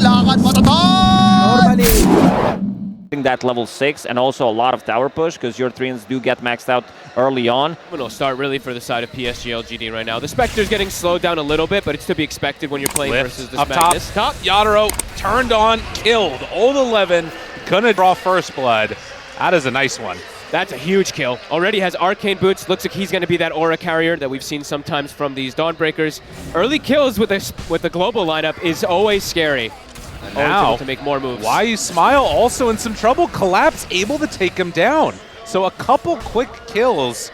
lakad matatag! That level 6 and also a lot of tower push because your Treants do get maxed out early on. It'll start really for the side of PSG.LGD right now. The Spectre's getting slowed down a little bit, but it's to be expected when you're playing versus this up Magnus. top, Yadaro turned on, killed. Old 11, gonna draw first blood. That is a nice one. That's a huge kill. Already has Arcane Boots. Looks like he's going to be that aura carrier that we've seen sometimes from these Dawnbreakers. Early kills with the global lineup is always scary. Now, able to make more moves. Why you smile also in some trouble. Collapse able to take him down. So a couple quick kills.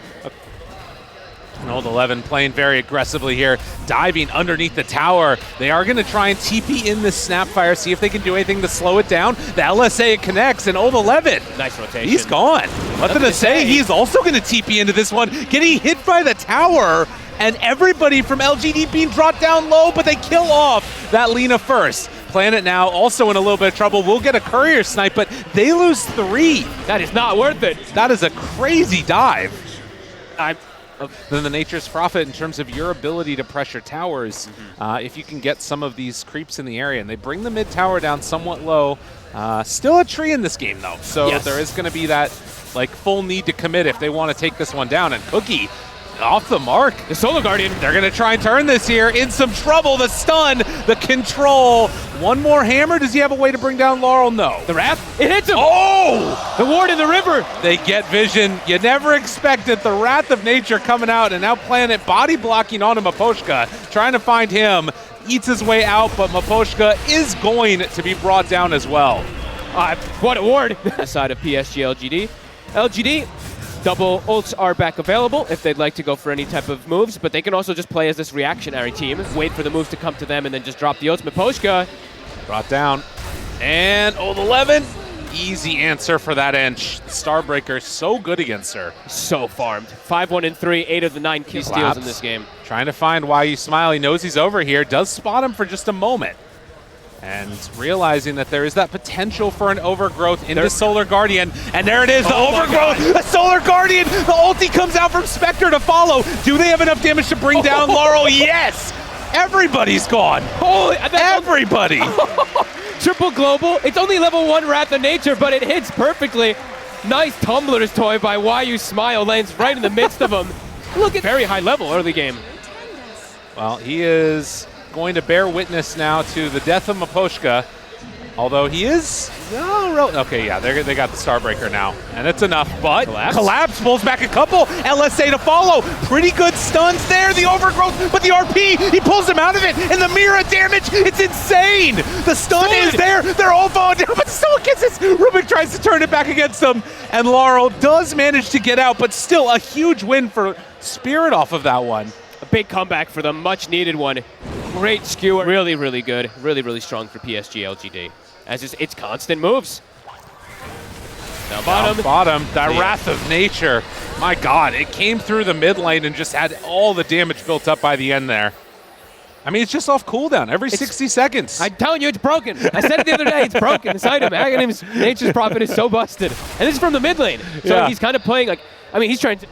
And Old 11 playing very aggressively here, diving underneath the tower. They are going to try and TP in this Snapfire, see if they can do anything to slow it down. The LSA connects, and Old 11. Nice rotation. He's gone. Nothing to say. He's also going to TP into this one, getting hit by the tower. And everybody from LGD being dropped down low, but they kill off that Lina first. Planet now also in a little bit of trouble. We'll get a courier snipe, but they lose 3. That is not worth it. That is a crazy dive. Then the Nature's Prophet in terms of your ability to pressure towers, if you can get some of these creeps in the area. And they bring the mid tower down somewhat low. Still a tree in this game, though. So there is going to be that like full need to commit if they want to take this one down. And Cookie off the mark. The Solar Guardian. They're going to try and turn this here. In some trouble. The stun, the control. One more hammer. Does he have a way to bring down Laurel? No. The Wrath? It hits him. Oh! The Ward in the river. They get vision. You never expected the Wrath of Nature coming out, and now Planet body blocking onto Maposhka, trying to find him. Eats his way out, but Maposhka is going to be brought down as well. What a ward. Side of PSG.LGD. LGD. Double ults are back available if they'd like to go for any type of moves, but they can also just play as this reactionary team, wait for the moves to come to them, and then just drop the ults. Maposhka brought down. And Old 11, easy answer for that inch. Starbreaker so good against her. So farmed. 5-1 and 3, 8 of the 9 key steals in this game. Trying to find Why You Smile. He knows he's over here, does spot him for just a moment. And realizing that there is that potential for an overgrowth into Solar Guardian. And there it is, the overgrowth, the Solar Guardian. The ulti comes out from Spectre to follow. Do they have enough damage to bring down Laurel? Yes! Everybody's gone. Holy, everybody. Triple global. It's only level 1 Wrath of Nature, but it hits perfectly. Nice Tumbler's toy by Why You Smile, lands right in the midst of them. Look at very high level early game. Well, he is going to bear witness now to the death of Maposhka, although he is okay, yeah, they got the Starbreaker now, and it's enough, but Collapse pulls back a couple, LSA to follow, pretty good stuns there, the overgrowth, but the RP, he pulls him out of it, and the Mira damage, it's insane! The stun is there, they're all falling down, but still gets this, Rubik tries to turn it back against them, and Laurel does manage to get out, but still a huge win for Spirit off of that one. A big comeback for them, much needed one. Great skewer, really, really good. Really, really strong for PSG.LGD. As it's constant moves. Now bottom, that Wrath of Nature. My God, it came through the mid lane and just had all the damage built up by the end there. I mean, it's just off cooldown every 60 seconds. I'm telling you, it's broken. I said it the other day, it's broken. This item, Aghanim's Nature's Prophet is so busted. And this is from the mid lane. So he's kind of playing like, I mean, he's trying to...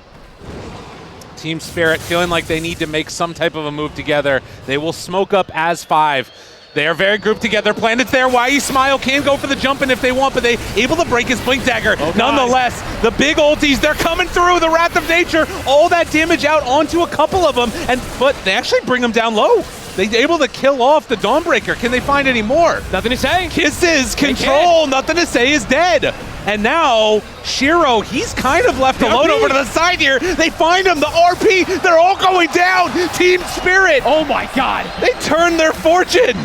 Team Spirit feeling like they need to make some type of a move together. They will smoke up as 5. They are very grouped together. Planet's there. Why You Smile can go for the jump in if they want, but they able to break his Blink Dagger. Nonetheless, the big ultis, they're coming through. The Wrath of Nature, all that damage out onto a couple of them, but they actually bring them down low. They're able to kill off the Dawnbreaker. Can they find any more? Nothing to say. Kisses, control, nothing to say is dead. And now, Shiro, he's kind of left alone over to the side here. They find him, the RP, they're all going down. Team Spirit. Oh my God. They turn their fortune.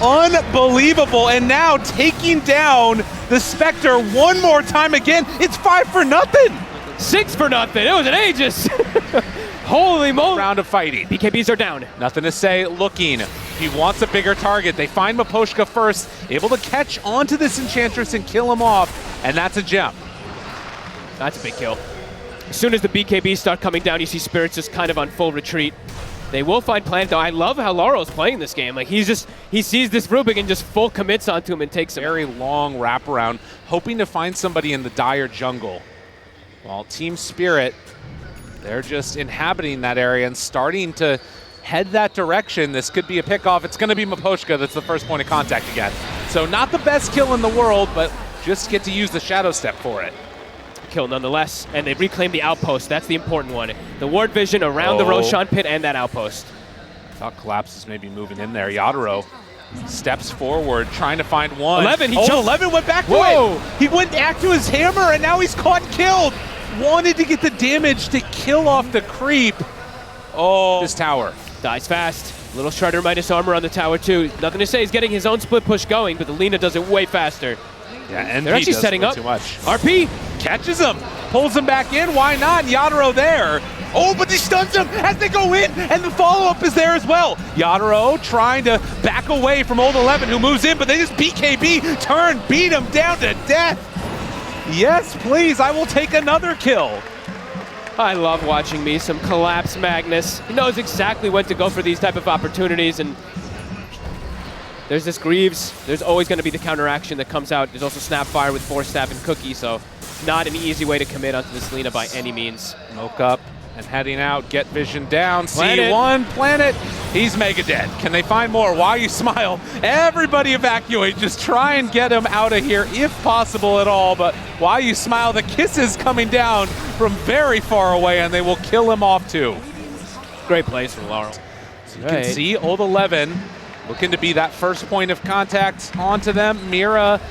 Unbelievable. And now taking down the Spectre one more time again. It's 5-0. 6-0. It was an Aegis. Holy moly. Round of fighting. BKBs are down. Nothing to say, looking. He wants a bigger target. They find Maposhka first, able to catch onto this Enchantress and kill him off, and that's a gem. That's a big kill. As soon as the BKBs start coming down, you see Spirits just kind of on full retreat. They will find Planet, though. I love how Laurel's playing this game. Like, he sees this Rubik and just full commits onto him and takes him. Very long wraparound, hoping to find somebody in the dire jungle. While Team Spirit, they're just inhabiting that area and starting to head that direction. This could be a pickoff. It's going to be Miposhka that's the first point of contact again. So not the best kill in the world, but just get to use the Shadow Step for it. Kill nonetheless, and they reclaim the outpost. That's the important one. The ward vision around the Roshan pit and that outpost. Thought Collapse is maybe moving in there. Yadaro steps forward, trying to find one. 11, he jumped. jumped. 11 went back to Whoa. it. He went back to his hammer, and now he's caught and killed. Wanted to get the damage to kill off the creep. Oh, this tower. Dies fast. Little Shredder minus armor on the tower too. Nothing to say, he's getting his own split push going, but the Lina does it way faster. Yeah, and they're actually setting up. Too much. RP catches him, pulls him back in. Why not? Yadaro there. Oh, but he stuns him as they go in, and the follow-up is there as well. Yadaro trying to back away from Old 11, who moves in, but they just BKB, turn, beat him down to death. Yes, please, I will take another kill. I love watching me some Collapse Magnus. He knows exactly when to go for these type of opportunities, and there's this Greaves. There's always going to be the counteraction that comes out. There's also Snapfire with Force Staff and Cookie, so not an easy way to commit onto this Lina by any means. Smoke up and heading out, get vision down, Planet. C1, Planet. He's mega dead. Can they find more? Why you smile? Everybody evacuate. Just try and get him out of here if possible at all. But why you smile? The kisses coming down from very far away, and they will kill him off too. Great plays from Laurel. So you can see Old 11 looking to be that first point of contact onto them. Mira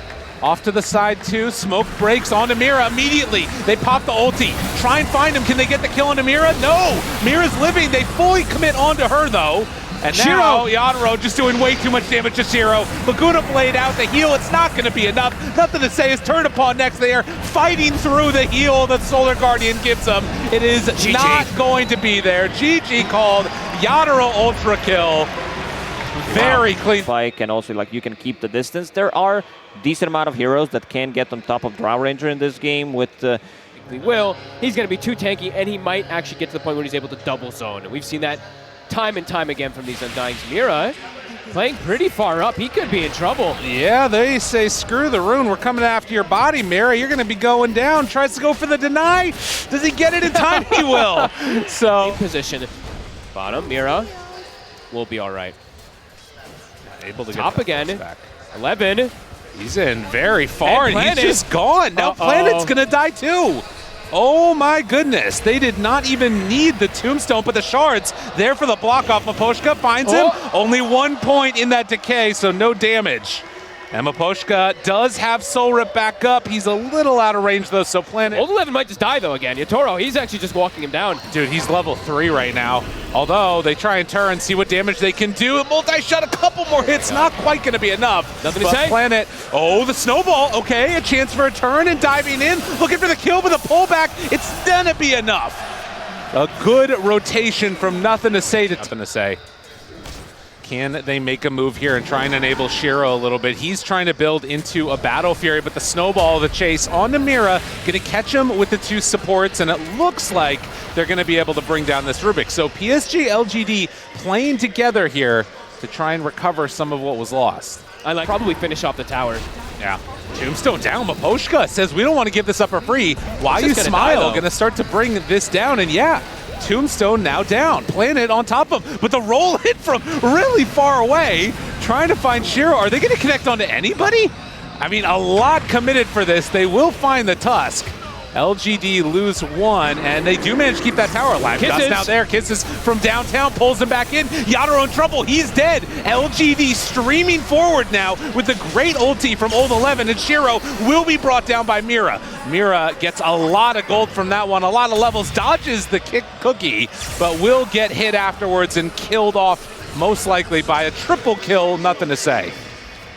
off to the side too. Smoke breaks onto Mira immediately. They pop the ulti. Try and find him. Can they get the kill onto Mira? No! Mira's living. They fully commit onto her though. And now Yadaro just doing way too much damage to Shiro. Laguna Blade out the heal. It's not going to be enough. Nothing to say is turn upon next. They are fighting through the heal that Solar Guardian gives them. It is GG. Not going to be there. GG called. Yadaro ultra kill. Very clean. Spike, and also like you can keep the distance. There are decent amount of heroes that can get on top of Drow Ranger in this game with He will. He's going to be too tanky, and he might actually get to the point where he's able to double zone. And we've seen that time and time again from these Undyings. Mira playing pretty far up. He could be in trouble. Yeah, they say, screw the rune. We're coming after your body, Mira. You're going to be going down. Tries to go for the deny. Does he get it in time? He will. So in position. Bottom, Mira will be all right. Able to top get again. back. 11. He's in very far, and he's just gone. Now Planet's going to die too. Oh my goodness. They did not even need the tombstone, but the shards there for the block off. Miposhka finds him. Only 1 point in that decay, so no damage. And Miposhka does have Soul Rip back up. He's a little out of range though, so Planet... Old 11 might just die though again. Yatoro, he's actually just walking him down. Dude, he's level 3 right now. Although they try and turn, see what damage they can do. Multi-shot, a couple more hits, not quite going to be enough. Nothing to say. Planet, the snowball, okay, a chance for a turn and diving in, looking for the kill, but the pullback, it's going to be enough. A good rotation from Nothing to Say to Nothing to Say. Can they make a move here and try and enable Shiro a little bit? He's trying to build into a Battle Fury, but the snowball, the chase onto Mira, going to catch him with the 2 supports, and it looks like they're going to be able to bring down this Rubik. So PSG.LGD playing together here to try and recover some of what was lost. I like probably finish off the tower. Yeah. Tombstone down. Miposhka says, we don't want to give this up for free. Why you smile? Going to start to bring this down, and yeah. Tombstone now down. Planet on top of him, but the roll hit from really far away. Trying to find Shiro. Are they going to connect onto anybody? I mean, a lot committed for this. They will find the Tusk. LGD lose 1, and they do manage to keep that tower alive. Dust out there. Kisses from downtown, pulls him back in. Yadaro in trouble. He's dead. LGD streaming forward now with the great ulti from Old 11, and Shiro will be brought down by Mira. Mira gets a lot of gold from that one, a lot of levels, dodges the kick Cookie, but will get hit afterwards and killed off most likely by a triple kill. Nothing to say.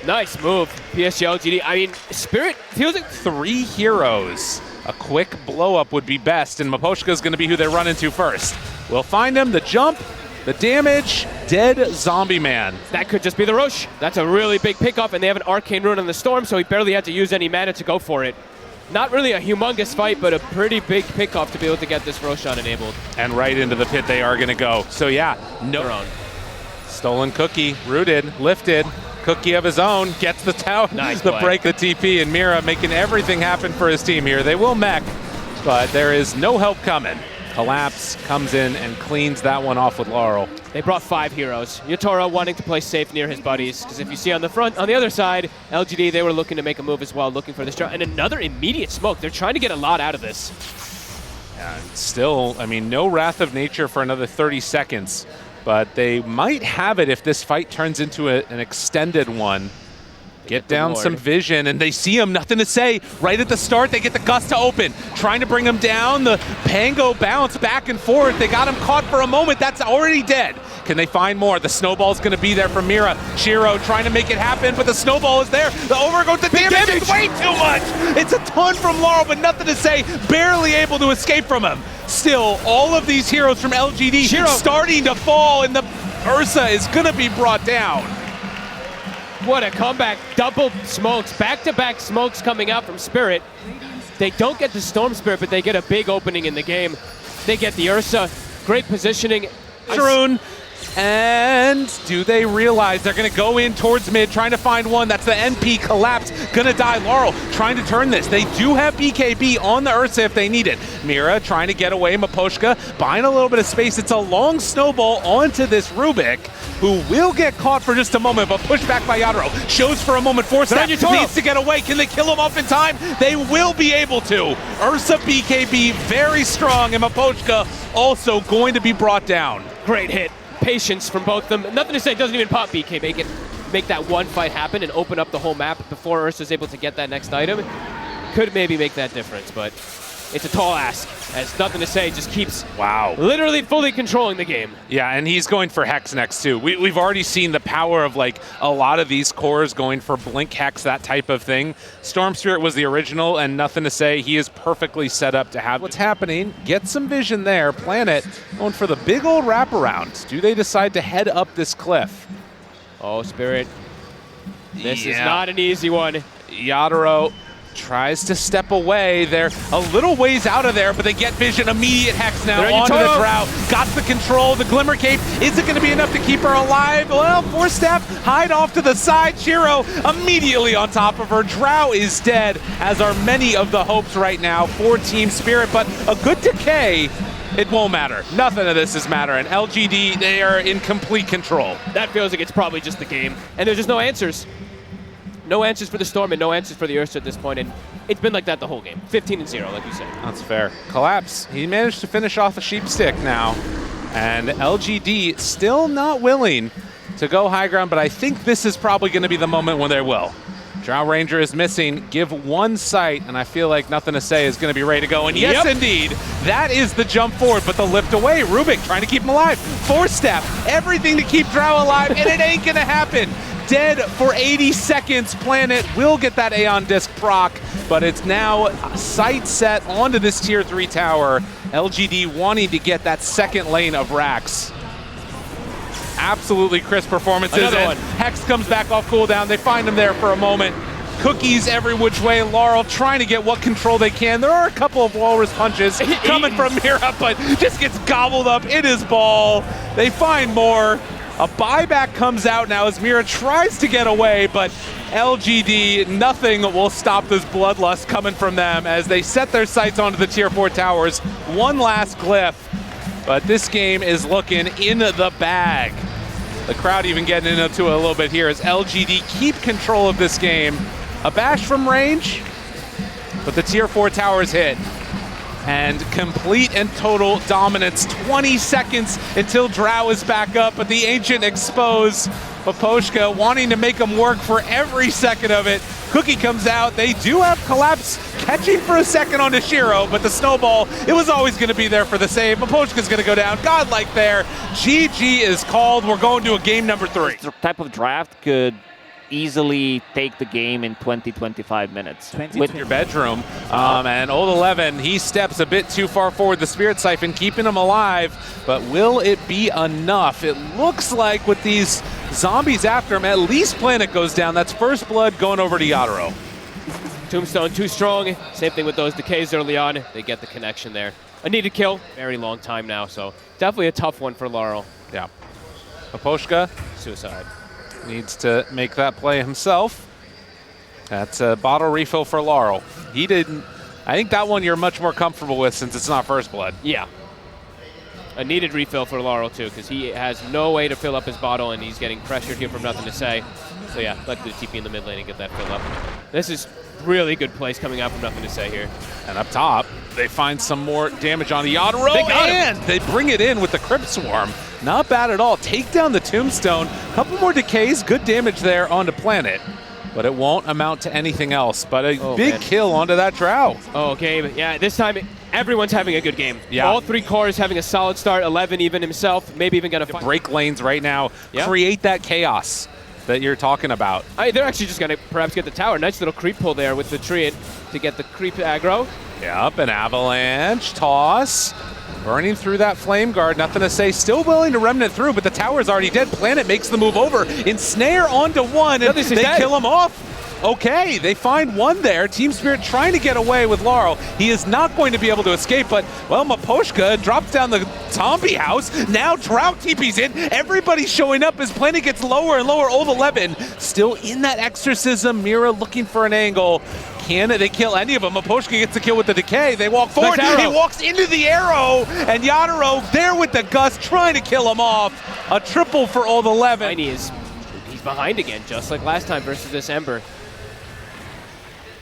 Nice move, PSG.LGD. I mean, Spirit feels like 3 heroes. A quick blow-up would be best, and Miposhka is going to be who they run into first. We'll find him, the jump, the damage, dead zombie man. That could just be the Rosh. That's a really big pickup, and they have an Arcane Rune on the Storm, so he barely had to use any mana to go for it. Not really a humongous fight, but a pretty big pickup to be able to get this Roshan enabled. And right into the pit they are going to go. So yeah, no. Stolen Cookie, rooted, lifted. Cookie of his own, gets the tower, nice the break, the TP, and Mira making everything happen for his team here. They will mech, but there is no help coming. Collapse comes in and cleans that one off with Laurel. They brought 5 heroes. Yotaro wanting to play safe near his buddies, because if you see on the front, on the other side, LGD, they were looking to make a move as well, looking for this draw. And another immediate smoke. They're trying to get a lot out of this. And still, I mean, no Wrath of Nature for another 30 seconds, but they might have it if this fight turns into an extended one. Get down some vision, and they see him, nothing to say. Right at the start, they get the Gust to open. Trying to bring him down, the Pango bounce back and forth. They got him caught for a moment, that's already dead. Can they find more? The snowball's gonna be there from Mira. Shiro trying to make it happen, but the snowball is there. The overgrowth, the damage is way too much! It's a ton from Laurel, but nothing to say. Barely able to escape from him. Still, all of these heroes from LGD starting to fall, and the Ursa is gonna be brought down. What a comeback. Double smokes, back-to-back smokes coming out from Spirit. They don't get the Storm Spirit, but they get a big opening in the game. They get the Ursa. Great positioning. Shroon. And do they realize they're going to go in towards mid, trying to find one? That's the NP Collapse. Gonna die. Laurel trying to turn this. They do have BKB on the Ursa if they need it. Mira trying to get away. Miposhka buying a little bit of space. It's a long snowball onto this Rubik, who will get caught for just a moment, but pushed back by Yadro. Shows for a moment. Forstap needs to get away. Can they kill him off in time? They will be able to. Ursa BKB very strong, and Miposhka also going to be brought down. Great hit. Patience from both of them. Nothing to say, doesn't even pop BK. Make that one fight happen and open up the whole map before Ursa's able to get that next item. Could maybe make that difference, but it's a tall ask. Has nothing to say, just keeps literally fully controlling the game. Yeah, and he's going for Hex next too. We've already seen the power of like a lot of these cores going for Blink Hex, that type of thing. Storm Spirit was the original, and nothing to say. He is perfectly set up to have what's happening. Get some vision there. Planet going for the big old wraparound. Do they decide to head up this cliff? Oh, Spirit. This is not an easy one. Yadaro tries to step away. They're a little ways out of there, but they get vision. Immediate Hex now onto the Drow. Got the control. The Glimmer Cape. Is it going to be enough to keep her alive? Well, Forstap hide off to the side. Shiro immediately on top of her. Drow is dead, as are many of the hopes right now for Team Spirit, but a good decay. It won't matter. Nothing of this is mattering. LGD, they are in complete control. That feels like it's probably just the game, and there's just no answers. No answers for the Storm and no answers for the Ursa at this point, and it's been like that the whole game. 15-0, like you said. That's fair. Collapse. He managed to finish off a sheep stick now, and LGD still not willing to go high ground, but I think this is probably going to be the moment when they will. Drow Ranger is missing. Give one sight, and I feel like nothing to say is going to be ready to go. And yes, indeed, that is the jump forward, but the lift away. Rubik trying to keep him alive. Forstap, everything to keep Drow alive, and it ain't going to happen. Dead for 80 seconds. Planet will get that Aeon Disc proc, but it's now sight set onto this Tier 3 tower. LGD wanting to get that second lane of racks. Absolutely crisp performances. Another one. Hex comes back off cooldown. They find him there for a moment. Cookies every which way. Laurel trying to get what control they can. There are a couple of walrus punches coming from Mira, but just gets gobbled up in his ball. They find more. A buyback comes out now as Mira tries to get away, but LGD, nothing will stop this bloodlust coming from them as they set their sights onto the Tier 4 towers. One last glyph, but this game is looking in the bag. The crowd even getting into it a little bit here as LGD keep control of this game. A bash from range, but the Tier 4 towers hit. And complete and total dominance. 20 seconds until Drow is back up, but the Ancient exposed. Miposhka wanting to make him work for every second of it. Cookie comes out. They do have Collapse catching for a second on Shiro, but the snowball, it was always going to be there for the save. Miposhka's going to go down. Godlike there. GG is called. We're going to a game number 3. This type of draft could easily take the game in 20-25 minutes. With your bedroom. And Old 11, he steps a bit too far forward. The Spirit Siphon keeping him alive, but will it be enough? It looks like with these zombies after him, at least Planet goes down. That's first blood going over to Yadaro. Tombstone too strong. Same thing with those decays early on. They get the connection there. A needed kill. Very long time now, so definitely a tough one for Laurel. Yeah. Miposhka. Suicide. Needs to make that play himself. That's a bottle refill for Laurel. He didn't. I think that one you're much more comfortable with since it's not first blood. Yeah. A needed refill for Laurel too, because he has no way to fill up his bottle, and he's getting pressured here from Nothing to Say. So yeah, like the TP in the mid lane and get that fill up. This is really good plays coming out from Nothing to Say here. And up top, they find some more damage on the Yadro, and they bring it in with the Crypt Swarm. Not bad at all. Take down the Tombstone. Couple more decays, good damage there onto Planet. But it won't amount to anything else. But a big kill onto that Drow. Oh, okay, but yeah, this time everyone's having a good game. Yeah. All three cores having a solid start. 11 even himself, maybe even gonna break lanes right now. Yeah. Create that chaos that you're talking about. They're actually just gonna perhaps get the tower. Nice little creep pull there with the tree to get the creep aggro. Yep, an avalanche toss. Burning through that flame guard, Nothing to Say, still willing to remnant through, but the tower's already dead. Planet makes the move over, ensnare onto one, and they kill him off. Okay, they find one there. Team Spirit trying to get away with Laurel. He is not going to be able to escape, but, well, Miposhka drops down the zombie house. Now Drought TP's in. Everybody's showing up as Planet gets lower and lower. Old 11 still in that exorcism. Mira looking for an angle. Can they kill any of them? Miposhka gets the kill with the decay. They walk forward. He walks into the arrow, and Yadro there with the gust trying to kill him off. A triple for Old 11. He's behind again, just like last time versus this Ember.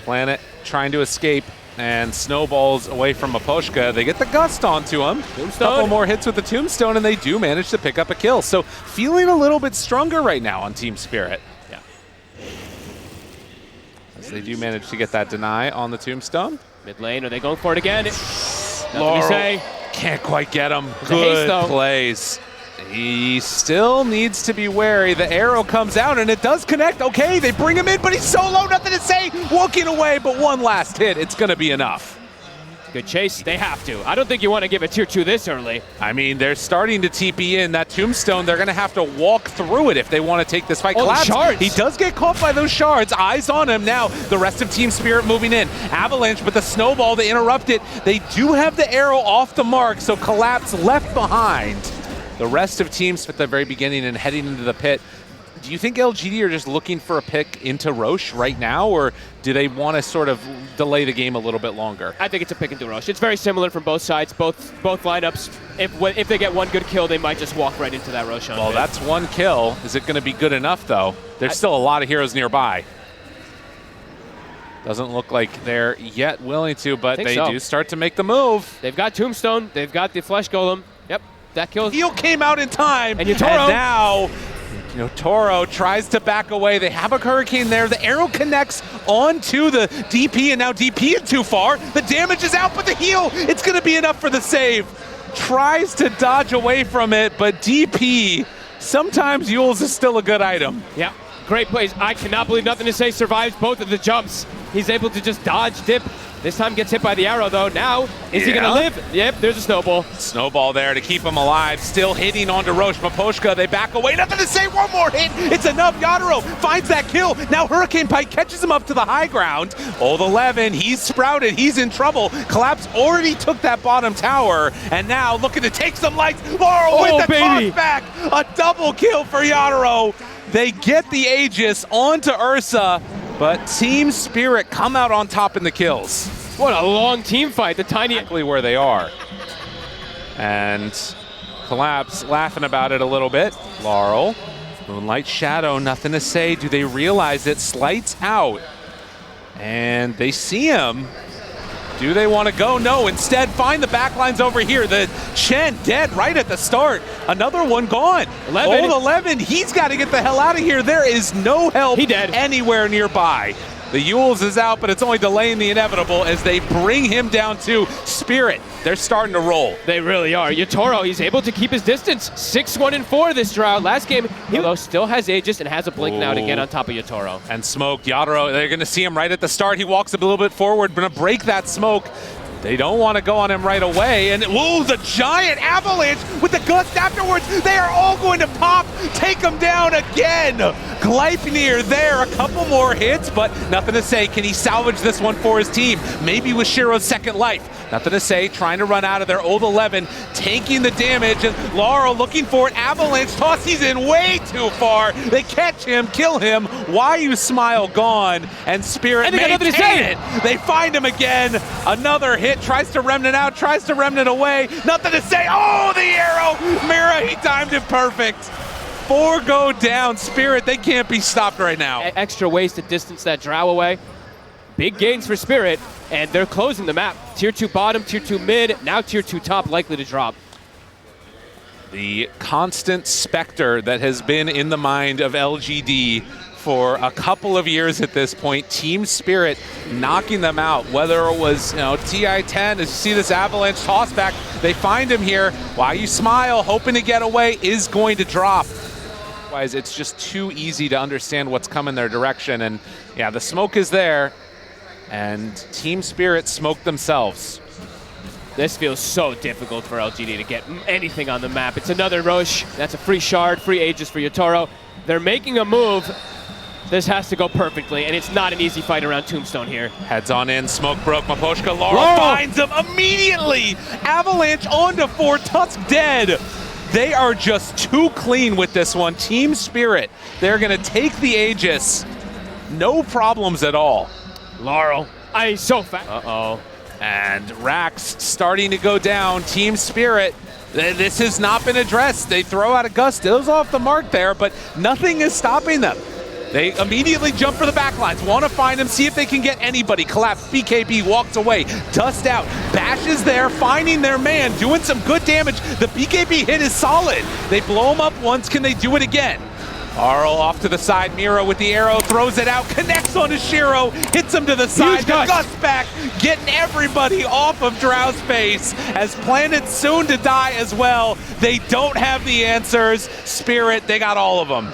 Planet trying to escape and snowballs away from Miposhka. They get the gust onto him. Tombstone. Couple more hits with the Tombstone, and they do manage to pick up a kill. So feeling a little bit stronger right now on Team Spirit. Yeah. As they do manage to get that deny on the Tombstone. Mid lane, are they going for it again? Laurel can't quite get him. Good plays. He still needs to be wary. The arrow comes out and it does connect. Okay, they bring him in, but he's so low, Nothing to Say. Walking away, but one last hit. It's going to be enough. Good chase. They have to. I don't think you want to give a tier 2 this early. I mean, they're starting to TP in. That Tombstone, they're going to have to walk through it if they want to take this fight. The shards. He does get caught by those shards. Eyes on him now. The rest of Team Spirit moving in. Avalanche, but the snowball to interrupt it. They do have the arrow off the mark, so Collapse left behind. The rest of teams at the very beginning and heading into the pit. Do you think LGD are just looking for a pick into Roche right now, or do they want to sort of delay the game a little bit longer? I think it's a pick into Roche. It's very similar from both sides, both lineups. If they get one good kill, they might just walk right into that Roche. Well, that's one kill. Is it going to be good enough, though? There's still a lot of heroes nearby. Doesn't look like they're yet willing to, but they do start to make the move. They've got Tombstone. They've got the Flesh Golem. Yep, that kills. Heal came out in time. And now Toro tries to back away. They have a Hurricane there. The arrow connects onto the DP, and now DP is too far. The damage is out, but the heal, it's going to be enough for the save. Tries to dodge away from it, but DP, sometimes Yules is still a good item. Yeah, great plays. I cannot believe Nothing to Say survives both of the jumps. He's able to just dodge, dip. This time gets hit by the arrow, though. Now, is he going to live? Yep, there's a snowball. Snowball there to keep him alive. Still hitting onto Roche. Miposhka, they back away. Nothing to Say. One more hit. It's enough. Yadro finds that kill. Now Hurricane Pike catches him up to the high ground. Old 11, he's sprouted. He's in trouble. Collapse already took that bottom tower. And now looking to take some lights. Laurel with the toss back. A double kill for Yadro. They get the Aegis onto Ursa. But Team Spirit come out on top in the kills. What a long team fight. The tiny... Exactly where they are. And Collapse laughing about it a little bit. Laurel, Moonlight Shadow, Nothing to Say. Do they realize it? Slights out. And they see him. Do they want to go? No, instead find the backlines over here. The Chen dead right at the start. Another one gone. 11. Old 11, he's got to get the hell out of here. There is no help anywhere nearby. The Yules is out, but it's only delaying the inevitable as they bring him down to Spirit. They're starting to roll. They really are. Yatoro, he's able to keep his distance. 6-1-4 this drought. Last game, he still has Aegis and has a blink now to get on top of Yatoro. And smoke. Yadro, they're going to see him right at the start. He walks a little bit forward, going to break that smoke. They don't want to go on him right away. And, whoa, the giant avalanche with the gust afterwards. They are all going to pop, take him down again. Gleipnir there, a couple more hits, but Nothing to Say. Can he salvage this one for his team? Maybe with Shiro's second life. Nothing to Say, trying to run out of there. Old 11 taking the damage, and Laurel looking for an avalanche toss. He's in way too far. They catch him, kill him. Why You Smile gone, and Spirit And they got nothing to maintain say. it. They find him again. Another hit, tries to remnant out, tries to remnant away. Nothing to say. Oh, the arrow! Mira, he timed it perfect. 4 go down. Spirit, they can't be stopped right now. Extra ways to distance that Drow away. Big gains for Spirit, and they're closing the map. Tier 2 bottom, Tier 2 mid, now Tier 2 top likely to drop. The constant specter that has been in the mind of LGD for a couple of years at this point. Team Spirit knocking them out, whether it was TI-10, as you see this Avalanche toss back, they find him here. Why You Smile, hoping to get away, is going to drop. Otherwise, it's just too easy to understand what's coming their direction. And yeah, the smoke is there, and Team Spirit smoked themselves. This feels so difficult for LGD to get anything on the map. It's another Roche. That's a free shard, free Aegis for Yotaro. They're making a move. This has to go perfectly, and it's not an easy fight around Tombstone here. Heads on in, smoke broke, Maposhka, Laurel finds him immediately! Avalanche onto 4, Tusk dead! They are just too clean with this one. Team Spirit, they're gonna take the Aegis. No problems at all. Laurel, so fast. Uh-oh. And Rax starting to go down. Team Spirit, this has not been addressed. They throw out a gust, goes off the mark there, but nothing is stopping them. They immediately jump for the backlines, want to find him, see if they can get anybody. Collapse, BKB walks away, dust out, Bash is there, finding their man, doing some good damage. The BKB hit is solid. They blow him up once, can they do it again? Arl off to the side, Mira with the arrow, throws it out, connects on Shiro, hits him to the side, the gust back, getting everybody off of Drow's face, as Planet's soon to die as well. They don't have the answers. Spirit, they got all of them.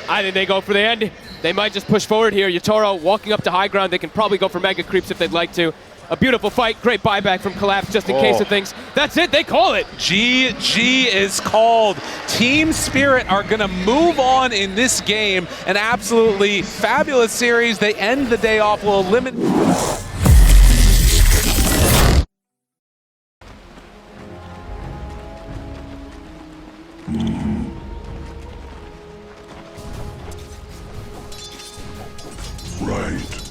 I think they go for the end. They might just push forward here. Yotaro walking up to high ground. They can probably go for mega creeps if they'd like to. A beautiful fight. Great buyback from Collapse just in case of things. That's it. They call it. GG is called. Team Spirit are going to move on in this game. An absolutely fabulous series. They end the day off. Will eliminate. Right.